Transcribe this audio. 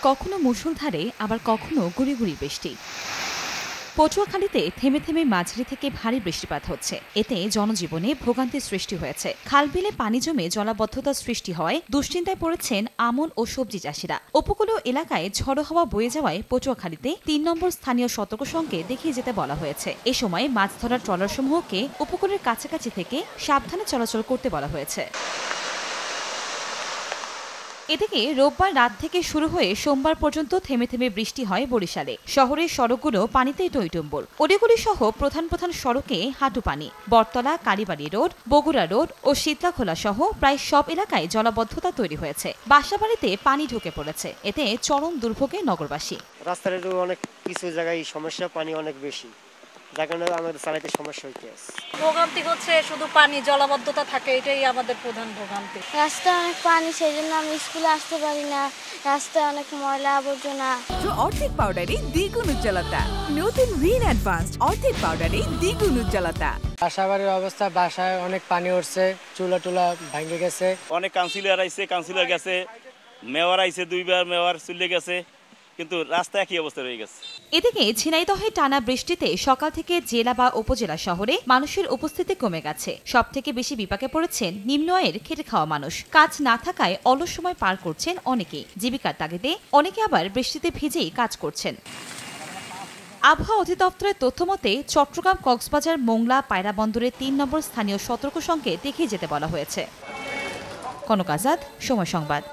কখনো মুষলধারে আবার কখনো গুড়ি গুড়ি বৃষ্টি। পটুয়াখালীতে থেমে থেমে মাঝারি থেকে ভারী বৃষ্টিপাত হচ্ছে। এতে জনজীবনে ভোগান্তির সৃষ্টি হয়েছে। খালবিলে পানি জমে জলাবদ্ধতার সৃষ্টি হওয়ায় দুশ্চিন্তায় পড়েছেন আমন ও সবজি চাষিরা। উপকূলীয় এলাকায় ঝড়ো হাওয়া বয়ে যাওয়ায় পটুয়াখালীতে ৩ নম্বর স্থানীয় সতর্ক সঙ্গে দেখিয়ে যেতে বলা হয়েছে। এ সময় মাছ ধরার ট্রলারসমূহকে উপকূলের কাছাকাছি থেকে সাবধানে চলাচল করতে বলা হয়েছে। এদিকে রোববার রাত থেকে শুরু হয়ে সোমবার পর্যন্ত থেমে থেমে বৃষ্টি হয় বরিশালে। শহরের সড়কগুলো পানিতে টইটুম্বুর। অলিগলি সহ প্রধান প্রধান সড়কে হাঁটু পানি। বটতলা, কালীবাড়ি রোড, বগুড়া রোড ও শীতলাখোলা সহ প্রায় সব এলাকায় জলাবদ্ধতা তৈরি হয়েছে। বাসাবাড়িতে পানি ঢুকে পড়েছে। এতে চরম দুর্ভোগে নগরবাসী। রাস্তার অনেক কিছু জায়গায় সমস্যা, পানি অনেক বেশি, যার কারণে আমাদের চালাইতে সমস্যা হচ্ছে। ভোগান্তি হচ্ছে শুধু পানি, জলাবদ্ধতা থাকে, এটাই আমাদের প্রধান ভোগান্তি। রাস্তায় অনেক পানি, সেই জন্য আমি স্কুলে আসতে পারি না। রাস্তায় অনেক ময়লা আবর্জনা। অর্ধেক পাউডারে দ্বিগুণ উজ্জ্বলতা। নতুন রিন অ্যাডভান্সড অর্ধেক পাউডারে দ্বিগুণ উজ্জ্বলতা। বাসাবাড়ির অবস্থা, বাসায় অনেক পানি উঠছে, চুলা টুলা ভেঙে গেছে। অনেক কাউন্সিলর আইছে, কাউন্সিলর গেছে, মেয়র আইছে, 2 বার মেয়র চলে গেছে, কিন্তু রাস্তা একই অবস্থা রয়ে গেছে। এদিকে ঝিনাইদহে টানা বৃষ্টিতে সকাল থেকে জেলা বা উপজেলা শহরে মানুষের উপস্থিতি কমে গেছে। সবথেকে বেশি বিপাকে পড়েছেন নিম্ন আয়ের খেটে খাওয়া মানুষ। কাজ না থাকায় অলস সময় পার করছেন অনেকেই। জীবিকার তাগিদে অনেকে আবার বৃষ্টিতে ভিজেই কাজ করছেন। আবহাওয়া অধিদপ্তরের তথ্যমতে চট্টগ্রাম, কক্সবাজার, মোংলা, পায়রা বন্দরে ৩ নম্বর স্থানীয় সতর্ক সংকেত দেখিয়ে যেতে বলা হয়েছে। কনক আজাদ, সময় সংবাদ।